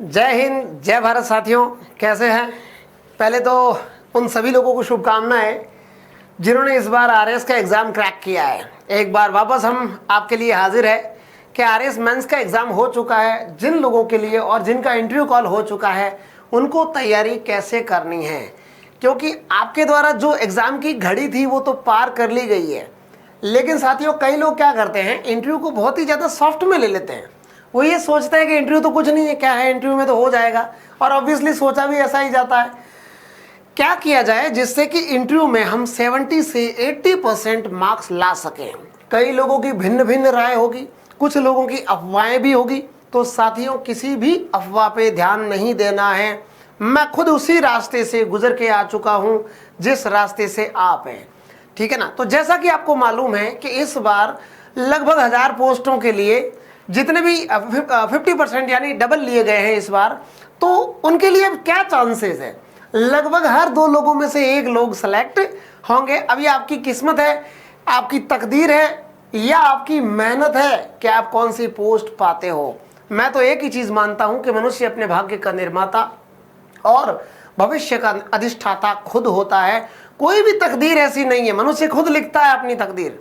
जय हिंद, जय भारत साथियों, कैसे हैं। पहले तो उन सभी लोगों को शुभकामनाएं जिन्होंने इस बार आरएस का एग्ज़ाम क्रैक किया है। एक बार वापस हम आपके लिए हाजिर है कि आरएस मेंस का एग्ज़ाम हो चुका है। जिन लोगों के लिए और जिनका इंटरव्यू कॉल हो चुका है उनको तैयारी कैसे करनी है, क्योंकि आपके द्वारा जो एग्ज़ाम की घड़ी थी वो तो पार कर ली गई है। लेकिन साथियों, कई लोग क्या करते हैं, इंटरव्यू को बहुत ही ज़्यादा सॉफ्ट में ले लेते हैं। वो ये सोचते हैं कि इंटरव्यू तो कुछ नहीं है, क्या है, इंटरव्यू में तो हो जाएगा। और ऑब्वियसली सोचा भी ऐसा ही जाता है। क्या किया जाए जिससे कि इंटरव्यू में हम 70 से 80% मार्क्स ला सकें। कई लोगों की भिन्न भिन्न राय होगी, कुछ लोगों की अफवाहें भी होगी। तो साथियों, किसी भी अफवाह पे ध्यान नहीं देना है। मैं खुद उसी रास्ते से गुजर के आ चुका हूं जिस रास्ते से आप हैं, ठीक है ना। तो जैसा कि आपको मालूम है कि इस बार लगभग 1000 पोस्टों के लिए जितने भी 50% यानी डबल लिए गए हैं इस बार, तो उनके लिए अब क्या चांसेस है। लगभग हर 2 लोगों में से 1 लोग सेलेक्ट होंगे। अब ये आपकी किस्मत है, आपकी तकदीर है या आपकी मेहनत है कि आप कौन सी पोस्ट पाते हो। मैं तो एक ही चीज मानता हूं कि मनुष्य अपने भाग्य का निर्माता और भविष्य का अधिष्ठाता खुद होता है। कोई भी तकदीर ऐसी नहीं है, मनुष्य खुद लिखता है अपनी तकदीर।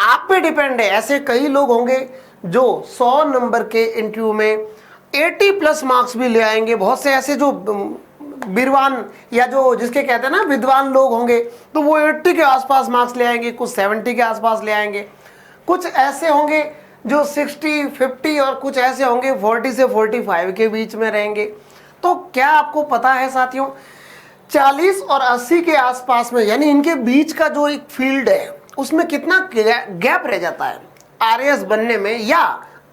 आप पे डिपेंड है। ऐसे कई लोग होंगे जो 100 नंबर के इंटरव्यू में 80+ मार्क्स भी ले आएंगे। बहुत से ऐसे जो बीरवान या जो जिसके कहते हैं ना विद्वान लोग होंगे, तो वो 80 के आसपास मार्क्स ले आएंगे, कुछ 70 के आसपास ले आएंगे। कुछ ऐसे होंगे जो 60, 50 और कुछ ऐसे होंगे 40 से 45 के बीच में रहेंगे। तो क्या आपको पता है साथियों, 40 और 80 के आसपास में यानी इनके बीच का जो एक फील्ड है उसमें कितना गैप रह जाता है आरएएस बनने में। या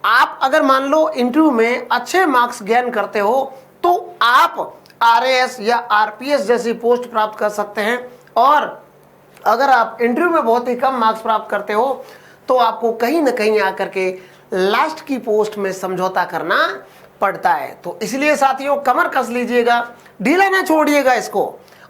आप अगर मान लो इंटरव्यू में अच्छे मार्क्स गेन करते हो तो आप आरएएस या आरपीएस जैसी पोस्ट प्राप्त कर सकते हैं। और अगर आप इंटरव्यू में बहुत ही कम मार्क्स प्राप्त करते हो तो आपको कहीं ना कहीं आकर के लास्ट की पोस्ट में समझौता करना पड़ता है। तो इसलिए साथियों, कमर कस लीजिएगा, ढीला ना छोड़िएगा इसको।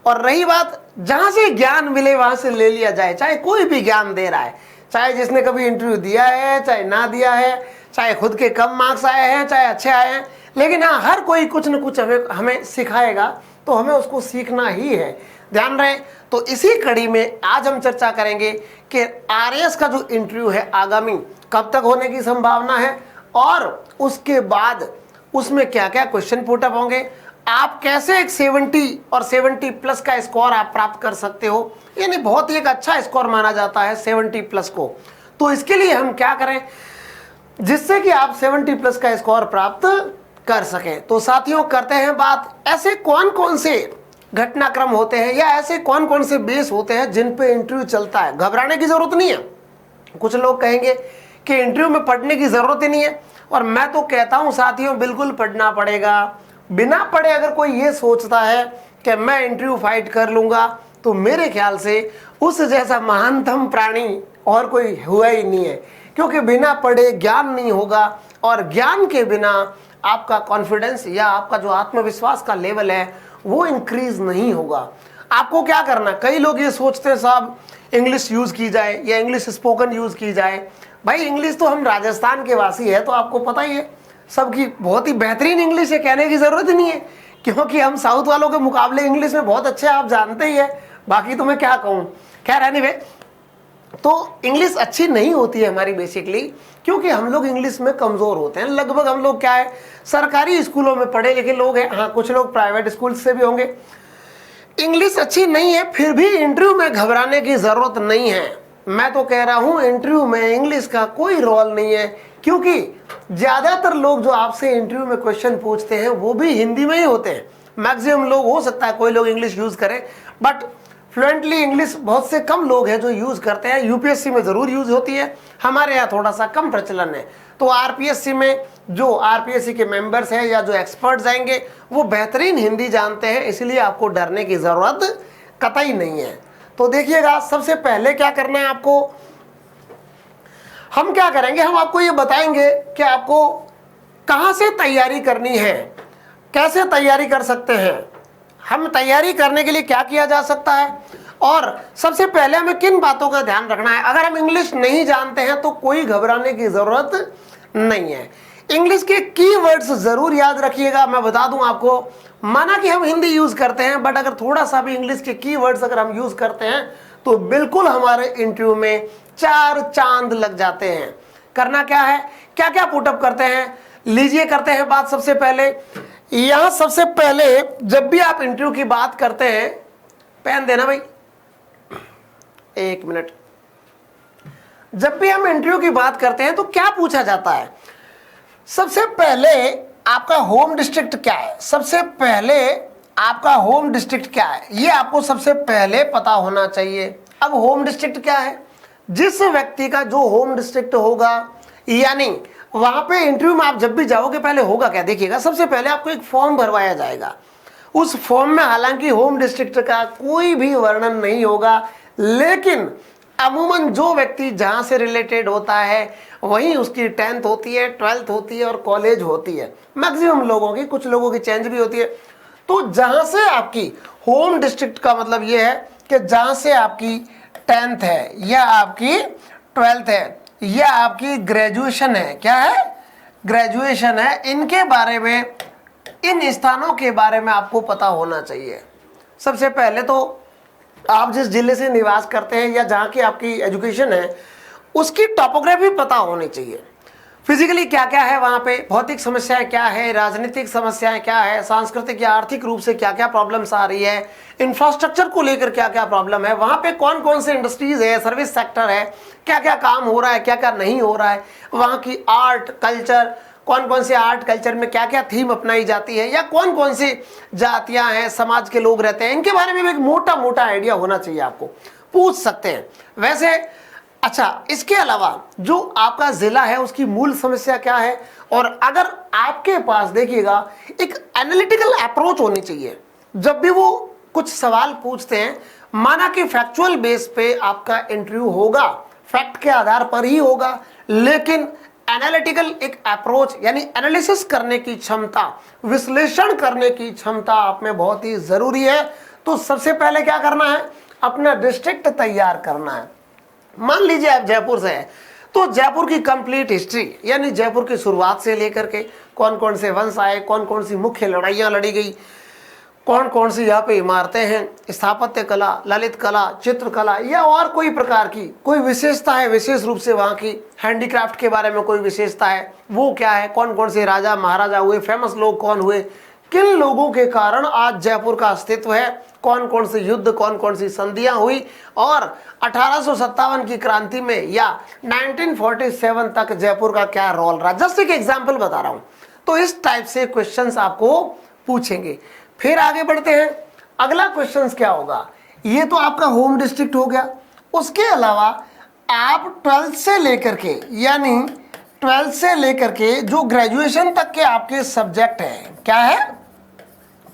और रही बात, जहां से ज्ञान मिले वहां से ले लिया जाए। चाहे कोई भी ज्ञान दे रहा है, चाहे जिसने कभी इंटरव्यू दिया है, चाहे ना दिया है, चाहे खुद के कम मार्क्स आए हैं, चाहे अच्छे आए हैं, लेकिन हाँ, हर कोई कुछ न कुछ हमें सिखाएगा, तो हमें उसको सीखना ही है। ध्यान रहे। तो इसी कड़ी में आज हम चर्चा करेंगे कि आरएएस का जो इंटरव्यू है आगामी कब तक होने की संभावना है और उसके बाद उसमें क्या क्या क्वेश्चन पुटअप होंगे, आप कैसे एक 70 और 70+ का स्कोर आप प्राप्त कर सकते हो। यानी बहुत ही एक अच्छा स्कोर माना जाता है 70+ को। तो इसके लिए हम क्या करें जिससे कि आप 70+ का स्कोर प्राप्त कर सकें। तो साथियों, करते हैं बात, ऐसे कौन कौन से घटनाक्रम होते हैं या ऐसे कौन कौन से बेस होते हैं जिन पे इंटरव्यू चलता है। घबराने की जरूरत नहीं है। कुछ लोग कहेंगे कि इंटरव्यू में पढ़ने की जरूरत ही नहीं है, और मैं तो कहता हूं साथियों, बिल्कुल पढ़ना पड़ेगा। बिना पढ़े अगर कोई ये सोचता है कि मैं इंटरव्यू फाइट कर लूंगा, तो मेरे ख्याल से उस जैसा महानतम प्राणी और कोई हुआ ही नहीं है। क्योंकि बिना पढ़े ज्ञान नहीं होगा, और ज्ञान के बिना आपका कॉन्फिडेंस या आपका जो आत्मविश्वास का लेवल है वो इंक्रीज नहीं होगा। आपको क्या करना, कई लोग ये सोचते हैं साहब इंग्लिश यूज की जाए या इंग्लिश स्पोकन यूज की जाए। भाई, इंग्लिश तो हम राजस्थान के वासी है तो आपको पता ही है, सबकी बहुत ही बेहतरीन इंग्लिश है, कहने की जरूरत ही नहीं है, क्योंकि हम साउथ वालों के मुकाबले इंग्लिश में बहुत अच्छे, आप जानते ही है। बाकी तो मैं क्या कहूँ। खैर, एनीवे, तो इंग्लिश अच्छी नहीं होती है हमारी बेसिकली, क्योंकि हम लोग इंग्लिश में कमजोर होते हैं। लगभग हम लोग क्या है, सरकारी स्कूलों में पढ़े लिखे लोग हैं। हाँ, कुछ लोग प्राइवेट स्कूल से भी होंगे। इंग्लिश अच्छी नहीं है, फिर भी इंटरव्यू में घबराने की जरूरत नहीं है। मैं तो कह रहा हूं इंटरव्यू में इंग्लिश का कोई रोल नहीं है, क्योंकि ज्यादातर लोग जो आपसे इंटरव्यू में क्वेश्चन पूछते हैं वो भी हिंदी में ही होते हैं। मैक्सिमम लोग, हो सकता है कोई लोग इंग्लिश यूज करें, बट फ्लुएंटली इंग्लिश बहुत से कम लोग हैं जो यूज करते हैं। यूपीएससी में जरूर यूज होती है, हमारे यहाँ थोड़ा सा कम प्रचलन है। तो आरपीएससी में जो आरपीएससी के मेंबर्स हैं या जो एक्सपर्ट्स आएंगे वो बेहतरीन हिंदी जानते हैं, इसलिए आपको डरने की जरूरत कतई नहीं है। तो देखिएगा, सबसे पहले क्या करना है आपको, हम क्या करेंगे, हम आपको ये बताएंगे कि आपको कहां से तैयारी करनी है, कैसे तैयारी कर सकते हैं, हम तैयारी करने के लिए क्या किया जा सकता है, और सबसे पहले हमें किन बातों का ध्यान रखना है। अगर हम इंग्लिश नहीं जानते हैं तो कोई घबराने की जरूरत नहीं है। इंग्लिश के कीवर्ड्स जरूर याद रखिएगा। मैं बता दूं आपको, माना कि हम हिंदी यूज करते हैं, बट अगर थोड़ा सा भी इंग्लिश के कीवर्ड्स अगर हम यूज करते हैं तो बिल्कुल हमारे इंटरव्यू में 4 चांद लग जाते हैं। करना क्या है, क्या क्या पुटअप करते हैं, लीजिए करते हैं बात। सबसे पहले यहां सबसे पहले जब भी आप इंटरव्यू की बात करते हैं, पेन देना भाई, 1 मिनट। जब भी हम इंटरव्यू की बात करते हैं तो क्या पूछा जाता है, सबसे पहले आपका होम डिस्ट्रिक्ट क्या है, सबसे पहले आपका होम डिस्ट्रिक्ट क्या है, ये आपको सबसे पहले पता होना चाहिए। अब होम डिस्ट्रिक्ट क्या है, जिस व्यक्ति का जो होम डिस्ट्रिक्ट होगा, यानी वहां पे इंटरव्यू में आप जब भी जाओगे पहले होगा क्या, देखिएगा सबसे पहले आपको एक फॉर्म भरवाया जाएगा। उस फॉर्म में हालांकि होम डिस्ट्रिक्ट का कोई भी वर्णन नहीं होगा, लेकिन अमूमन जो व्यक्ति जहां से रिलेटेड होता है वहीं उसकी 10th होती है, 12th होती है और कॉलेज होती है। मैक्सिमम लोगों की, कुछ लोगों की चेंज भी होती है। तो जहां से आपकी होम डिस्ट्रिक्ट का मतलब यह है कि जहां से आपकी 10th है या आपकी 12th है या आपकी ग्रेजुएशन है, क्या है, ग्रेजुएशन है, इनके बारे में, इन स्थानों के बारे में आपको पता होना चाहिए। सबसे पहले तो आप जिस जिले से निवास करते हैं या जहाँ की आपकी एजुकेशन है उसकी टॉपोग्राफी पता होनी चाहिए। फिजिकली क्या क्या है वहाँ पे, भौतिक समस्याएं क्या है, राजनीतिक समस्याएं क्या है, सांस्कृतिक या आर्थिक रूप से क्या क्या प्रॉब्लम्स आ रही है, इंफ्रास्ट्रक्चर को लेकर क्या क्या प्रॉब्लम है, वहाँ पे कौन कौन से इंडस्ट्रीज है, सर्विस सेक्टर है, क्या क्या काम हो रहा है, क्या क्या नहीं हो रहा है, वहाँ की आर्ट कल्चर, कौन कौन से आर्ट कल्चर में क्या क्या थीम अपनाई जाती है, या कौन कौन सी जातियां हैं, समाज के लोग रहते हैं, इनके बारे में भी एक मोटा मोटा आइडिया होना चाहिए। आपको पूछ सकते हैं वैसे। अच्छा, इसके अलावा जो आपका जिला है उसकी मूल समस्या क्या है, और अगर आपके पास देखिएगा एक एनालिटिकल अप्रोच होनी चाहिए जब भी वो कुछ सवाल पूछते हैं। माना कि फैक्चुअल बेस पे आपका इंटरव्यू होगा, फैक्ट के आधार पर ही होगा, लेकिन एनालिटिकल एक अप्रोच यानी एनालिसिस करने की क्षमता, विश्लेषण करने की क्षमता आप में बहुत ही जरूरी है। तो सबसे पहले क्या करना है, अपना डिस्ट्रिक्ट तैयार करना है। मान लीजिए आप जयपुर से हैं, तो जयपुर की कंप्लीट हिस्ट्री यानी जयपुर की शुरुआत से लेकर के कौन कौन से वंश आए, कौन कौन सी मुख्य लड़ाइयाँ लड़ी गई, कौन कौन सी यहाँ पे इमारतें हैं, स्थापत्य कला, ललित कला, चित्रकला या और कोई प्रकार की कोई विशेषता है, विशेष रूप से वहाँ की हैंडीक्राफ्ट के बारे में कोई विशेषता है, वो क्या है, कौन कौन से राजा महाराजा हुए, फेमस लोग कौन हुए, किन लोगों के कारण आज जयपुर का अस्तित्व है, कौन कौन से युद्ध, कौन कौन सी संधियां हुई, और 1857 की क्रांति में या 1947 तक जयपुर का क्या रोल रहा। जस्ट एक एग्जाम्पल बता रहा हूँ। तो इस टाइप से क्वेश्चंस आपको पूछेंगे। फिर आगे बढ़ते हैं, अगला क्वेश्चंस क्या होगा, ये तो आपका होम डिस्ट्रिक्ट हो गया। उसके अलावा आप 12th से लेकर के यानी 12th से लेकर के जो ग्रेजुएशन तक के आपके सब्जेक्ट हैं, क्या है,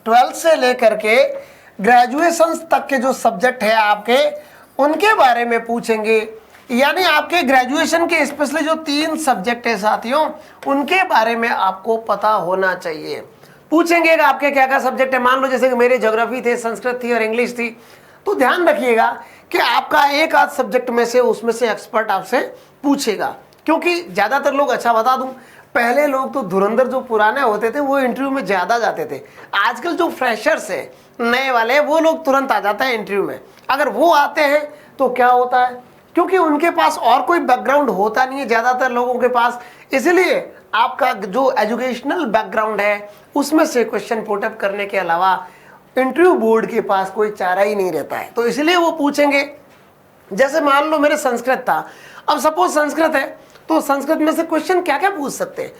12th से लेकर के ग्रेजुएशन तक के जो सब्जेक्ट है आपके, उनके बारे में पूछेंगे। यानी आपके ग्रेजुएशन के स्पेशली जो 3 सब्जेक्ट है साथियों, उनके बारे में आपको पता होना चाहिए। पूछेंगे कि आपके क्या क्या सब्जेक्ट है। मान लो जैसे कि मेरे ज्योग्राफी थे, संस्कृत थी और इंग्लिश थी, तो ध्यान रखिएगा कि आपका एक आध सब्जेक्ट में से उसमें से एक्सपर्ट आपसे पूछेगा, क्योंकि ज़्यादातर लोग, अच्छा बता दूं, पहले लोग तो धुरंधर जो पुराने होते थे वो इंटरव्यू में ज़्यादा जाते थे। आजकल जो फ्रेशर्स है, नए वाले, वो लोग तुरंत आ जाते हैं इंटरव्यू में। अगर वो आते हैं तो क्या होता है, क्योंकि उनके पास और कोई बैकग्राउंड होता नहीं है ज़्यादातर लोगों के पास, इसलिए आपका जो एजुकेशनल बैकग्राउंड है उसमें से क्वेश्चन पुटअप करने के अलावा इंटरव्यू बोर्ड के पास कोई चारा ही नहीं रहता है। तो इसलिए वो पूछेंगे। जैसे मान लो मेरे संस्कृत था, अब सपोज संस्कृत है, तो संस्कृत में से क्वेश्चन क्या क्या पूछ सकते हैं।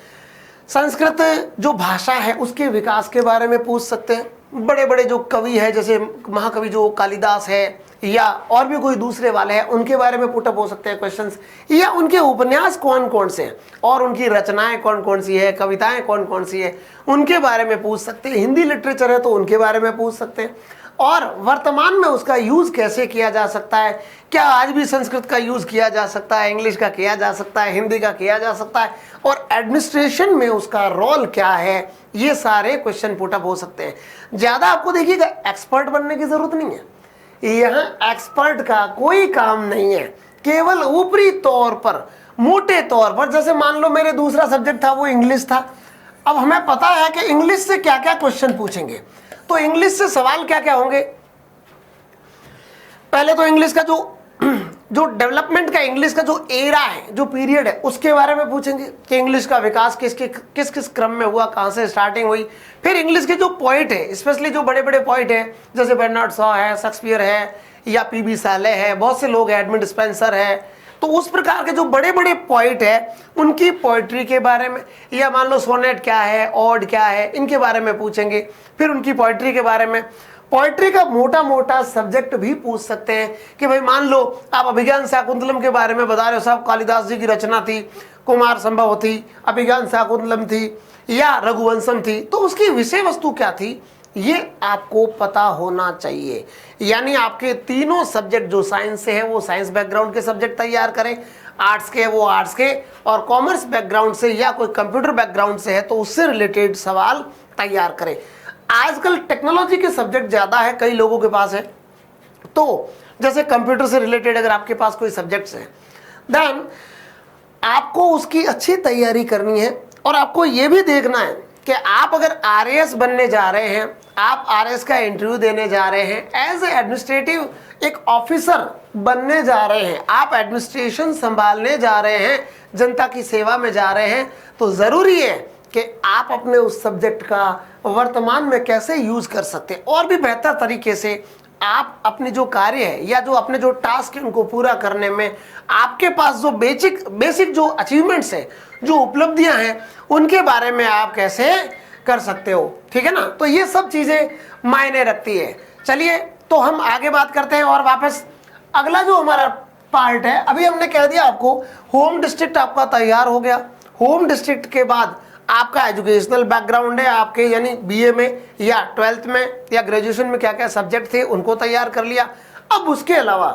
संस्कृत जो भाषा है उसके विकास के बारे में पूछ सकते हैं। बड़े बड़े जो कवि है, जैसे महाकवि जो कालिदास है या और भी कोई दूसरे वाले हैं, उनके बारे में पुटअप हो सकते हैं क्वेश्चंस, या उनके उपन्यास कौन कौन से हैं और उनकी रचनाएं कौन कौन सी है, कविताएं कौन कौन सी है, उनके बारे में पूछ सकते हैं। हिंदी लिटरेचर है तो उनके बारे में पूछ सकते हैं, और वर्तमान में उसका यूज़ कैसे किया जा सकता है, क्या आज भी संस्कृत का यूज़ किया जा सकता है, इंग्लिश का किया जा सकता है, हिंदी का किया जा सकता है, और एडमिनिस्ट्रेशन में उसका रोल क्या है, ये सारे क्वेश्चन पुटअप हो सकते हैं। ज़्यादा आपको देखिएगा एक्सपर्ट बनने की ज़रूरत नहीं है, यहाँ एक्सपर्ट का कोई काम नहीं है, केवल ऊपरी तौर पर मोटे तौर पर जैसे मान लो मेरे दूसरा सब्जेक्ट था वो इंग्लिश था, अब हमें पता है कि इंग्लिश से क्या क्या क्वेश्चन पूछेंगे, तो इंग्लिश से सवाल क्या क्या होंगे। पहले तो इंग्लिश का जो डेवलपमेंट का इंग्लिश का जो एरा है, जो पीरियड है, उसके बारे में पूछेंगे कि इंग्लिश का विकास किस किस क्रम में हुआ, कहाँ से स्टार्टिंग हुई। फिर इंग्लिश के जो पोइट है, स्पेशली जो बड़े बड़े पोइट हैं, जैसे बर्नार्ड शॉ है, शेक्सपियर है, या पीबी शैले है, बहुत से लोग, एडमंड स्पेंसर है, तो उस प्रकार के जो बड़े बड़े पोइट है उनकी पोइट्री के बारे में, या मान लो सोनेट क्या है, ऑड क्या है, इनके बारे में पूछेंगे। फिर उनकी पोइट्री के बारे में, पोइट्री का मोटा मोटा सब्जेक्ट भी पूछ सकते हैं कि भाई मान लो आप अभिज्ञान शाकुंतलम के बारे में बता रहे हो, साहब कालिदास जी की रचना थी, कुमार संभव थी, अभिज्ञान शाकुंतलम थी, या रघुवंशम थी, तो उसकी विषय वस्तु क्या थी ये आपको पता होना चाहिए। यानी आपके तीनों सब्जेक्ट जो साइंस से है वो साइंस बैकग्राउंड के सब्जेक्ट तैयार करें, आर्ट्स के वो आर्ट्स के, और कॉमर्स बैकग्राउंड से या कोई कंप्यूटर बैकग्राउंड से है तो उससे रिलेटेड सवाल तैयार करें। आजकल टेक्नोलॉजी के सब्जेक्ट ज़्यादा है कई लोगों के पास है, तो जैसे कंप्यूटर से रिलेटेड अगर आपके पास कोई सब्जेक्ट्स हैं, देन आपको उसकी अच्छी तैयारी करनी है। और आपको ये भी देखना है कि आप अगर आरएएस बनने जा रहे हैं, आप आरएएस का इंटरव्यू देने जा रहे हैं, एज ए एडमिनिस्ट्रेटिव एक ऑफिसर बनने जा रहे हैं, आप एडमिनिस्ट्रेशन संभालने जा रहे हैं, जनता की सेवा में जा रहे हैं, तो ज़रूरी है कि आप अपने उस सब्जेक्ट का वर्तमान में कैसे यूज़ कर सकते हैं और भी बेहतर तरीके से आप अपने जो कार्य है या जो अपने जो टास्क है उनको पूरा करने में आपके पास जो बेसिक जो अचीवमेंट्स है, जो उपलब्धियां हैं, उनके बारे में आप कैसे कर सकते हो। ठीक है ना, तो ये सब चीज़ें मायने रखती है। चलिए तो हम आगे बात करते हैं और वापस अगला जो हमारा पार्ट है, अभी हमने कह दिया आपको होम डिस्ट्रिक्ट आपका तैयार हो गया। होम डिस्ट्रिक्ट के बाद आपका एजुकेशनल बैकग्राउंड है आपके, यानी बीए में या 12th में या ग्रेजुएशन में क्या क्या सब्जेक्ट थे उनको तैयार कर लिया। अब उसके अलावा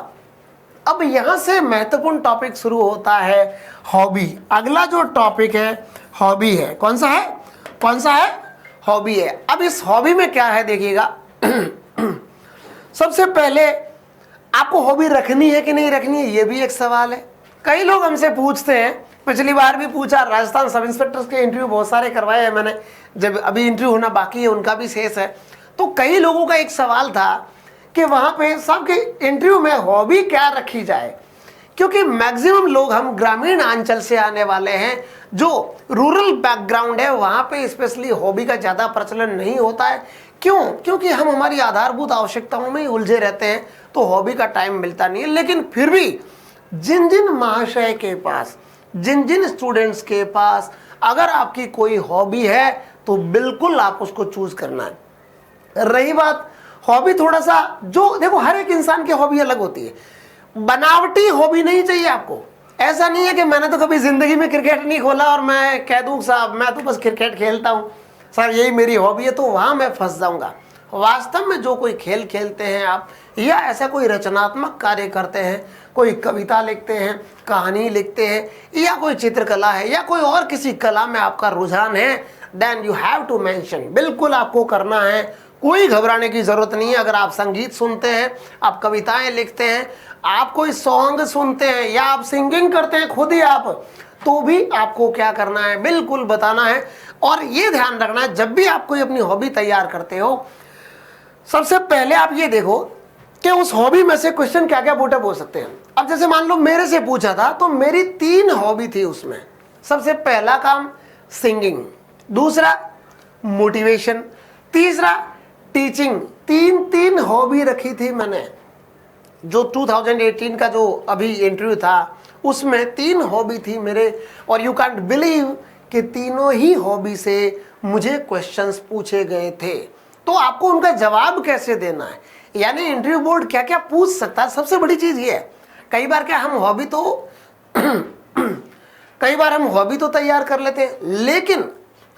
अब यहाँ से महत्वपूर्ण टॉपिक शुरू होता है हॉबी। अगला जो टॉपिक है हॉबी है। कौन सा है? कौन सा है? हॉबी है। अब इस हॉबी में क्या है देखिएगा सबसे पहले आपको हॉबी रखनी है कि नहीं रखनी है, ये भी एक सवाल है। कई लोग हमसे पूछते हैं, पिछली बार भी पूछा, राजस्थान सब इंस्पेक्टर्स के इंटरव्यू बहुत सारे करवाए हैं मैंने, जब अभी इंटरव्यू होना बाकी है उनका भी शेष है। तो कई लोगों का एक सवाल था कि वहाँ पे सबके इंटरव्यू में हॉबी क्या रखी जाए, क्योंकि मैक्सिमम लोग हम ग्रामीण अंचल से आने वाले हैं, जो रूरल बैकग्राउंड है वहाँ पे स्पेशली हॉबी का ज़्यादा प्रचलन नहीं होता है। क्यों? क्योंकि हम हमारी आधारभूत आवश्यकताओं में ही उलझे रहते हैं, तो हॉबी का टाइम मिलता नहीं है। लेकिन फिर भी जिन जिन महाशय के पास, जिन जिन स्टूडेंट्स के पास अगर आपकी कोई हॉबी है तो बिल्कुल आप उसको चूज करना है। रही बात हॉबी, थोड़ा सा जो देखो हर एक इंसान की हॉबी अलग होती है, बनावटी हॉबी नहीं चाहिए आपको। ऐसा नहीं है कि मैंने तो कभी जिंदगी में क्रिकेट नहीं खोला और मैं कह दूं साहब मैं तो बस क्रिकेट खेलता हूं सर, यही मेरी हॉबी है, तो वहां मैं फंस जाऊंगा। वास्तव में जो कोई खेल खेलते हैं आप, या ऐसा कोई रचनात्मक कार्य करते हैं, कोई कविता लिखते हैं, कहानी लिखते हैं, या कोई चित्रकला है, या कोई और किसी कला में आपका रुझान है, then you have to mention, बिल्कुल आपको करना है। कोई घबराने की जरूरत नहीं है। अगर आप संगीत सुनते हैं, आप कविताएं लिखते हैं, आप कोई सॉन्ग सुनते हैं, या आप सिंगिंग करते हैं खुद ही आप, तो भी आपको क्या करना है, बिल्कुल बताना है। और ये ध्यान रखना है जब भी आप कोई अपनी हॉबी तैयार करते हो, सबसे पहले आप ये देखो कि उस हॉबी में से क्वेश्चन क्या क्या पुटअप हो सकते हैं। अब जैसे मान लो मेरे से पूछा था तो मेरी 3 हॉबी थी उसमें। सबसे पहला काम सिंगिंग, दूसरा मोटिवेशन, तीसरा टीचिंग। 3 हॉबी रखी थी मैंने। जो 2018 का जो अभी इंटरव्यू था उसमें 3 हॉबी थी मेरे, और यू कैंट बिलीव कि तीनों ही हॉबी से मुझे क्वेश्चंस पूछे गए थे। तो आपको उनका जवाब कैसे देना है, यानी इंटरव्यू बोर्ड क्या क्या पूछ सकता है, सबसे बड़ी चीज ये है। कई बार क्या हम हॉबी तो तैयार कर लेते हैं, लेकिन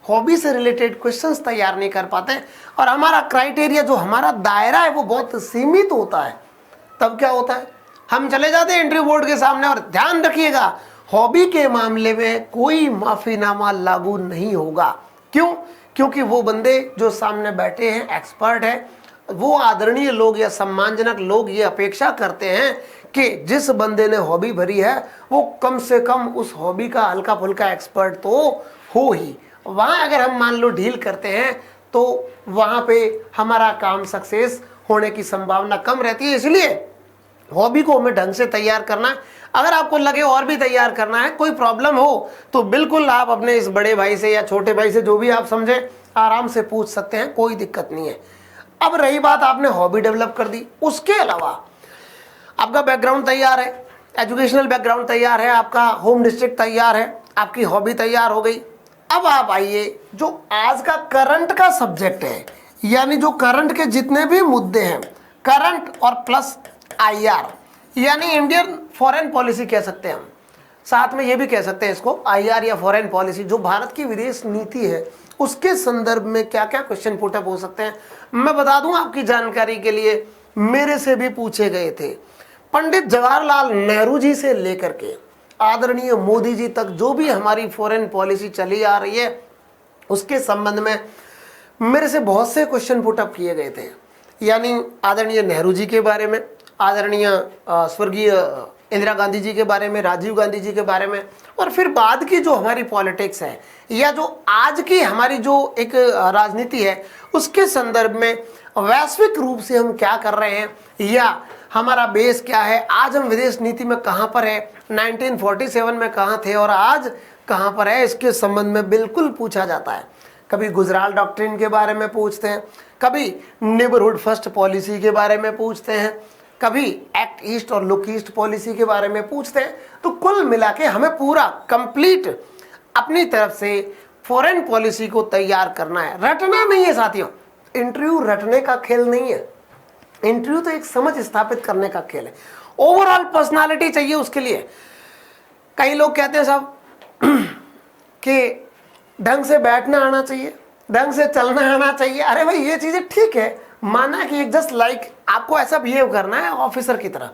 हॉबी से रिलेटेड क्वेश्चंस तैयार नहीं कर पाते, और हमारा क्राइटेरिया जो हमारा दायरा है वो बहुत सीमित होता है। तब क्या होता है, हम चले जाते हैं इंटरव्यू बोर्ड के सामने। और ध्यान रखिएगा, हॉबी के मामले में कोई माफीनामा लागू नहीं होगा। क्यों? क्योंकि वो बंदे जो सामने बैठे हैं एक्सपर्ट है, वो आदरणीय लोग या सम्मानजनक लोग ये अपेक्षा करते हैं कि जिस बंदे ने हॉबी भरी है वो कम से कम उस हॉबी का हल्का फुल्का एक्सपर्ट तो हो ही। वहाँ अगर हम मान लो ढील करते हैं तो वहाँ पे हमारा काम सक्सेस होने की संभावना कम रहती है। इसलिए हॉबी को हमें ढंग से तैयार करना है। अगर आपको लगे और भी तैयार करना है, कोई प्रॉब्लम हो, तो बिल्कुल आप अपने इस बड़े भाई से या छोटे भाई से, जो भी आप समझे, आराम से पूछ सकते हैं, कोई दिक्कत नहीं है। अब रही बात, आपने हॉबी डेवलप कर दी, उसके अलावा आपका बैकग्राउंड तैयार है, एजुकेशनल बैकग्राउंड तैयार है, आपका होम डिस्ट्रिक्ट तैयार है, आपकी हॉबी तैयार हो गई। अब आप आइए जो आज का करंट का सब्जेक्ट है, यानी जो करंट के जितने भी मुद्दे हैं, करंट और प्लस IR, यानी इंडियन फॉरेन पॉलिसी कह सकते हैं हम, साथ में ये भी कह सकते हैं इसको IR या फॉरेन पॉलिसी, जो भारत की विदेश नीति है उसके संदर्भ में क्या क्या क्वेश्चन पुटअप हो सकते हैं। मैं बता दूं आपकी जानकारी के लिए, मेरे से भी पूछे गए थे। पंडित जवाहरलाल नेहरू जी से लेकर के आदरणीय मोदी जी तक जो भी हमारी फॉरेन पॉलिसी चली आ रही है उसके संबंध में मेरे से बहुत से क्वेश्चन पुटअप किए गए थे। यानी आदरणीय नेहरू जी के बारे में, आदरणीय स्वर्गीय इंदिरा गांधी जी के बारे में, राजीव गांधी जी के बारे में, और फिर बाद की जो हमारी पॉलिटिक्स है या जो आज की हमारी जो एक राजनीति है उसके संदर्भ में वैश्विक रूप से हम क्या कर रहे हैं या हमारा बेस क्या है, आज हम विदेश नीति में कहाँ पर है, 1947 में कहाँ थे और आज कहाँ पर है, इसके संबंध में बिल्कुल पूछा जाता है। कभी गुजराल डॉक्ट्रिन के बारे में पूछते हैं, कभी नेबरहुड फर्स्ट पॉलिसी के बारे में पूछते हैं, कभी एक्ट ईस्ट और लुक ईस्ट पॉलिसी के बारे में पूछते हैं। तो कुल मिला के हमें पूरा कंप्लीट अपनी तरफ से फॉरेन पॉलिसी को तैयार करना है, रटना नहीं है साथियों। इंटरव्यू रटने का खेल नहीं है, इंटरव्यू तो एक समझ स्थापित करने का खेल है। ओवरऑल पर्सनालिटी चाहिए उसके लिए। कई लोग कहते हैं साहब कि ढंग से बैठना आना चाहिए, ढंग से चलना आना चाहिए। अरे भाई ये चीजें ठीक है, माना कि एक जस्ट लाइक आपको ऐसा बिहेव करना है ऑफिसर की तरह,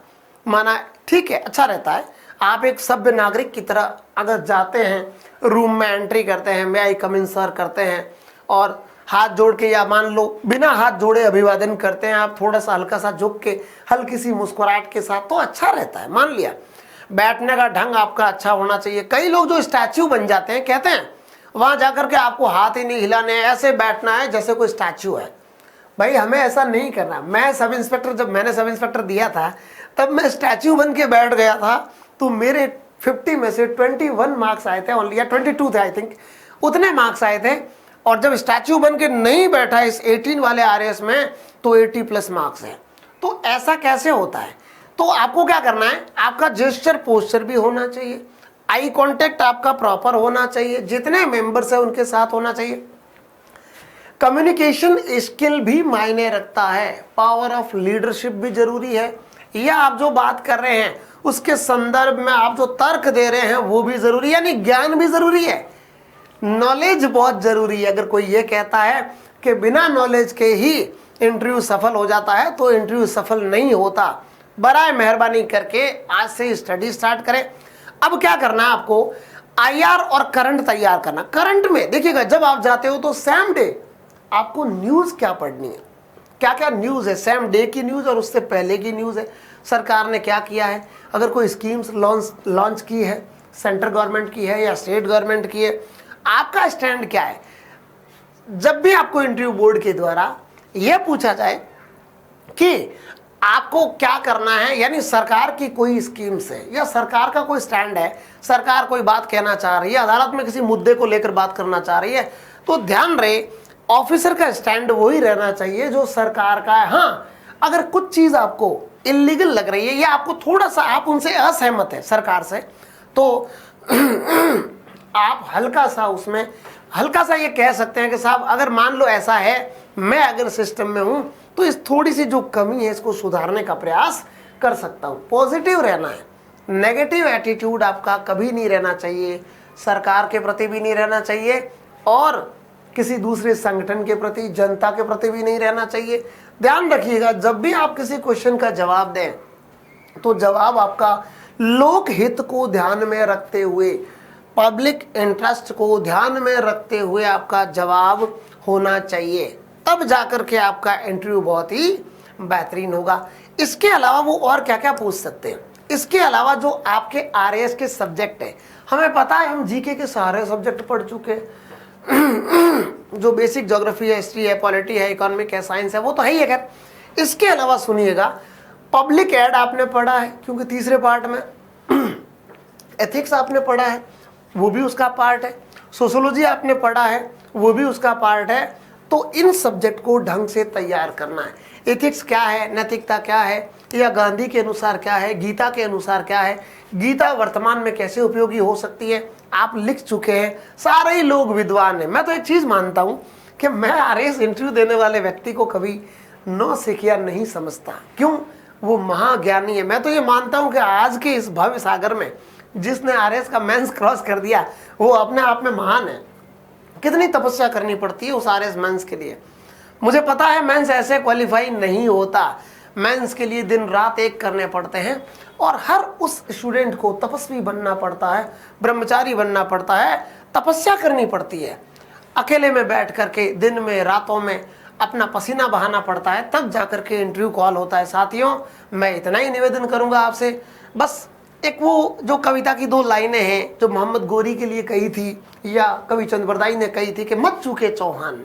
माना ठीक है, अच्छा रहता है। आप एक सभ्य नागरिक की तरह अगर जाते हैं, रूम में एंट्री करते हैं, मे आई कम इन सर करते हैं और हाथ जोड़ के या मान लो बिना हाथ जोड़े अभिवादन करते हैं, आप थोड़ा सा हल्का सा झुक के हल्की सी मुस्कुराहट के साथ, तो अच्छा रहता है। मान लिया बैठने का ढंग आपका अच्छा होना चाहिए। कई लोग जो स्टैच्यू बन जाते हैं, कहते हैं वहां जाकर के आपको हाथ ही नहीं हिलाने, ऐसे बैठना है जैसे कोई स्टैच्यू है। भाई हमें ऐसा नहीं करना। मैं सब इंस्पेक्टर, जब मैंने सब इंस्पेक्टर दिया था तब मैं स्टैच्यू बन के बैठ गया था, तो मेरे 50 में से 21 मार्क्स आए थे ओनली, या 22 थे आई थिंक, उतने मार्क्स आए थे। और जब स्टैच्यू बन के नहीं बैठा इस 18 वाले RS में तो 80+ मार्क्स है। तो ऐसा कैसे होता है? तो आपको क्या करना है, आपका जेस्चर पोस्चर भी होना चाहिए, आई कांटेक्ट आपका प्रॉपर होना चाहिए, जितने मेंबर्स है उनके साथ होना चाहिए। कम्युनिकेशन स्किल भी मायने रखता है, पावर ऑफ लीडरशिप भी जरूरी है, या आप जो बात कर रहे हैं उसके संदर्भ में आप जो तर्क दे रहे हैं वो भी जरूरी है, यानी ज्ञान भी जरूरी है, नॉलेज बहुत जरूरी है। अगर कोई ये कहता है कि बिना नॉलेज के ही इंटरव्यू सफल हो जाता है तो इंटरव्यू सफल नहीं होता। बराए मेहरबानी करके आज से स्टडी स्टार्ट करें। अब क्या करना है आपको, IR और करंट तैयार करना। करंट में देखिएगा, जब आप जाते हो तो सेम डे आपको न्यूज क्या पढ़नी है, क्या क्या न्यूज है, सेम डे की न्यूज और उससे पहले की न्यूज है, सरकार ने क्या किया है, अगर कोई स्कीम्स लॉन्च की है, सेंट्रल गवर्नमेंट की है या स्टेट गवर्नमेंट की है, आपका स्टैंड क्या है। जब भी आपको इंटरव्यू बोर्ड के द्वारा यह पूछा जाए कि आपको क्या करना है, यानी सरकार की कोई स्कीम्स है या सरकार का कोई स्टैंड है, सरकार कोई बात कहना चाह रही है, अदालत में किसी मुद्दे को लेकर बात करना चाह रही है, तो ध्यान रहे ऑफिसर का स्टैंड वही रहना चाहिए जो सरकार का है। हाँ, अगर कुछ चीज आपको इलीगल लग रही है या आपको थोड़ा सा आप उनसे असहमत है सरकार से, तो आप हल्का सा उसमें हल्का सा ये कह सकते हैं कि साहब अगर मान लो ऐसा है, मैं अगर सिस्टम में हूं तो इस थोड़ी सी जो कमी है इसको सुधारने का प्रयास कर सकता हूं। पॉजिटिव रहना है, नेगेटिव एटीट्यूड आपका कभी नहीं रहना चाहिए, सरकार के प्रति भी नहीं रहना चाहिए और किसी दूसरे संगठन के प्रति, जनता के प्रति भी नहीं रहना चाहिए। ध्यान रखिएगा, जब भी आप किसी क्वेश्चन का जवाब दें तो जवाब आपका लोक हित को ध्यान में रखते हुए, पब्लिक इंटरेस्ट को ध्यान में रखते हुए आपका जवाब होना चाहिए, तब जाकर के आपका इंटरव्यू बहुत ही बेहतरीन होगा। इसके अलावा वो और क्या क्या पूछ सकते हैं। इसके अलावा जो आपके आरएएस के सब्जेक्ट है, हमें पता है हम जीके के सारे सब्जेक्ट पढ़ चुके हैं जो बेसिक ज्योग्राफी है, हिस्ट्री है, पॉलिटी है, इकोनॉमिक है, साइंस है, वो तो है ही है। खैर इसके अलावा सुनिएगा, पब्लिक एड आपने पढ़ा है क्योंकि तीसरे पार्ट में एथिक्स आपने पढ़ा है, वो भी उसका पार्ट है। सोशियोलॉजी आपने पढ़ा है, वो भी उसका पार्ट है। तो इन सब्जेक्ट को ढंग से तैयार करना है। एथिक्स क्या है, नैतिकता क्या है, या गांधी के अनुसार क्या है, गीता के अनुसार क्या है, गीता वर्तमान में कैसे उपयोगी हो सकती है, आप लिख चुके हैं, सारे ही लोग विद्वान हैं। मैं तो एक चीज़ मानता हूँ कि मैं आरएएस इंटरव्यू देने वाले व्यक्ति को कभी नौसिखिया नहीं समझता। क्यों? वो महाज्ञानी है। मैं तो ये मानता हूँ कि आज के इस भव्य सागर में जिसने आरएएस का मेंस क्रॉस कर दिया वो अपने आप में महान है। कितनी तपस्या करनी पड़ती है उस आरएएस मेंस के लिए। मुझे पता है मेंस ऐसे क्वालिफाई नहीं होता, मेंस के लिए दिन रात एक करने पड़ते हैं और हर उस स्टूडेंट को तपस्वी बनना पड़ता है, ब्रह्मचारी बनना पड़ता है, तपस्या करनी पड़ती है, अकेले में बैठ करके दिन में रातों में अपना पसीना बहाना पड़ता है, तब जाकर के इंटरव्यू कॉल होता है। साथियों, मैं इतना ही निवेदन करूंगा आपसे, बस एक वो जो कविता की 2 लाइनें हैं जो मोहम्मद गोरी के लिए कही थी या कवि चंद बरदाई ने कही थी कि मत चूके चौहान,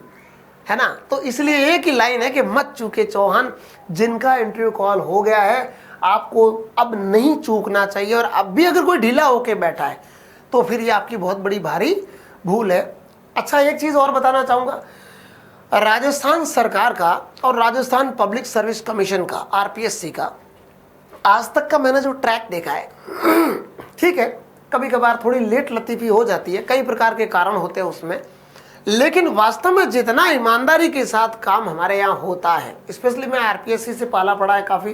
है ना। तो इसलिए एक ही लाइन है कि मत चूके चौहान। जिनका इंटरव्यू कॉल हो गया है आपको अब नहीं चूकना चाहिए, और अब भी अगर कोई ढीला होके बैठा है तो फिर ये आपकी बहुत बड़ी भारी भूल है। अच्छा, एक चीज़ और बताना चाहूँगा, राजस्थान सरकार का और राजस्थान पब्लिक सर्विस कमीशन का, आरपीएससी का, आज तक का मैंने जो ट्रैक देखा है, ठीक है कभी कभार थोड़ी लेट लतीफ़ी हो जाती है, कई प्रकार के कारण होते हैं उसमें, लेकिन वास्तव में जितना ईमानदारी के साथ काम हमारे यहाँ होता है, स्पेशली मैं आरपीएससी से पाला पड़ा है काफ़ी,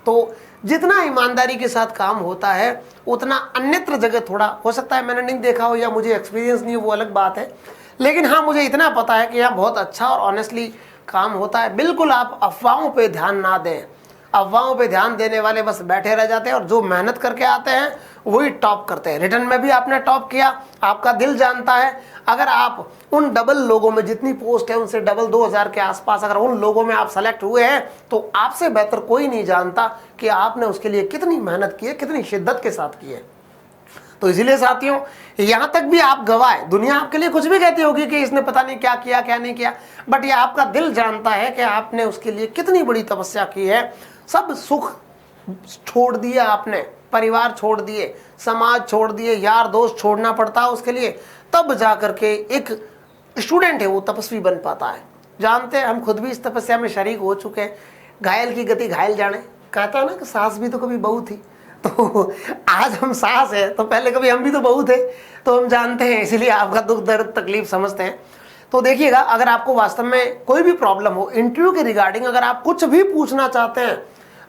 तो जितना ईमानदारी के साथ काम होता है उतना अन्यत्र जगह थोड़ा हो सकता है मैंने नहीं देखा हो या मुझे एक्सपीरियंस नहीं हो, वो अलग बात है। लेकिन हाँ, मुझे इतना पता है कि यहाँ बहुत अच्छा और ऑनेस्टली काम होता है। बिल्कुल आप अफवाहों पे ध्यान ना दें। अफवाहों पे ध्यान देने वाले बस बैठे रह जाते हैं, और जो मेहनत करके आते हैं वही टॉप करते हैं। रिटर्न में भी आपने टॉप किया, आपका दिल जानता है। अगर आप उन डबल लोगों में, जितनी पोस्ट है उनसे डबल 2000 के आसपास, अगर उन लोगों में आप सेलेक्ट हुए हैं तो आपसे बेहतर कोई नहीं जानता कि आपने उसके लिए कितनी मेहनत की है, कितनी शिद्दत के साथ की है। तो इसीलिए साथियों, यहां तक भी आप गवाह है। दुनिया आपके लिए कुछ भी कहती होगी कि इसने पता नहीं क्या किया क्या नहीं किया, बट ये आपका दिल जानता है कि आपने उसके लिए कितनी बड़ी तपस्या की है। सब सुख छोड़ दिया आपने, परिवार छोड़ दिए, समाज छोड़ दिए, यार दोस्त छोड़ना पड़ता है उसके लिए, तब जाकर के एक स्टूडेंट है वो तपस्वी बन पाता है। जानते हैं, हम खुद भी इस तपस्या में शरीक हो चुके हैं। घायल की गति घायल जाने, कहता है ना कि सास भी तो कभी बहू थी। तो आज हम सास है तो पहले कभी हम भी तो बहू थे, तो हम जानते हैं, इसीलिए आपका दुख दर्द तकलीफ समझते हैं। तो देखिएगा, अगर आपको वास्तव में कोई भी प्रॉब्लम हो इंटरव्यू के रिगार्डिंग, अगर आप कुछ भी पूछना चाहते हैं,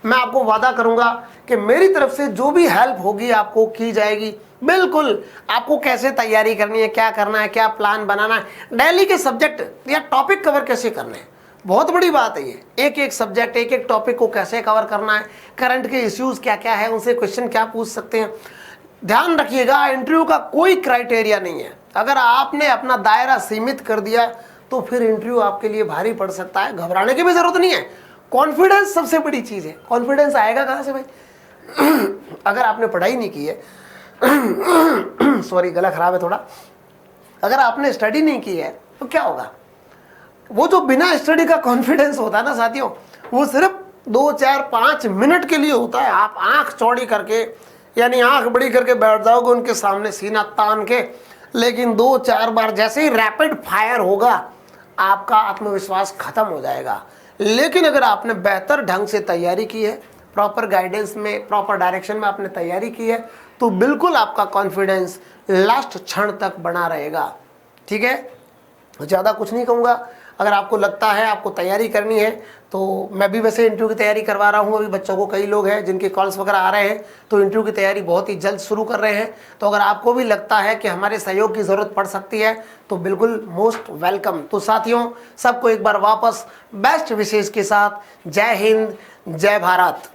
मैं आपको वादा करूंगा कि मेरी तरफ से जो भी हेल्प होगी आपको की जाएगी। बिल्कुल, आपको कैसे तैयारी करनी है, क्या करना है, क्या प्लान बनाना है, डेली के सब्जेक्ट या टॉपिक कवर कैसे करने हैं, बहुत बड़ी बात है ये। एक एक सब्जेक्ट, एक एक टॉपिक को कैसे कवर करना है, करंट के इश्यूज क्या क्या है, उनसे क्वेश्चन क्या पूछ सकते हैं। ध्यान रखिएगा, इंटरव्यू का कोई क्राइटेरिया नहीं है। अगर आपने अपना दायरा सीमित कर दिया तो फिर इंटरव्यू आपके लिए भारी पड़ सकता है। घबराने की भी जरूरत नहीं है। कॉन्फिडेंस सबसे बड़ी चीज़ है। कॉन्फिडेंस आएगा कहाँ से भाई? अगर आपने पढ़ाई नहीं की है सॉरी गला खराब है थोड़ा, अगर आपने स्टडी नहीं की है तो क्या होगा? वो जो बिना स्टडी का कॉन्फिडेंस होता है ना साथियों, वो सिर्फ 2, 4, 5 मिनट के लिए होता है। आप आंख चौड़ी करके, यानी आंख बड़ी करके बैठ जाओगे उनके सामने सीना तान के, लेकिन 2-4 बार जैसे ही रैपिड फायर होगा आपका आत्मविश्वास खत्म हो जाएगा। लेकिन अगर आपने बेहतर ढंग से तैयारी की है, प्रॉपर गाइडेंस में, प्रॉपर डायरेक्शन में आपने तैयारी की है, तो बिल्कुल आपका कॉन्फिडेंस लास्ट क्षण तक बना रहेगा। ठीक है, ज़्यादा कुछ नहीं कहूँगा। अगर आपको लगता है आपको तैयारी करनी है, तो मैं भी वैसे इंटरव्यू की तैयारी करवा रहा हूँ। अभी बच्चों को कई लोग हैं जिनके कॉल्स वगैरह आ रहे हैं, तो इंटरव्यू की तैयारी बहुत ही जल्द शुरू कर रहे हैं। तो अगर आपको भी लगता है कि हमारे सहयोग की ज़रूरत पड़ सकती है तो बिल्कुल मोस्ट वेलकम। तो साथियों, सबको एक बार वापस बेस्ट विशेष के साथ जय हिंद, जय भारत।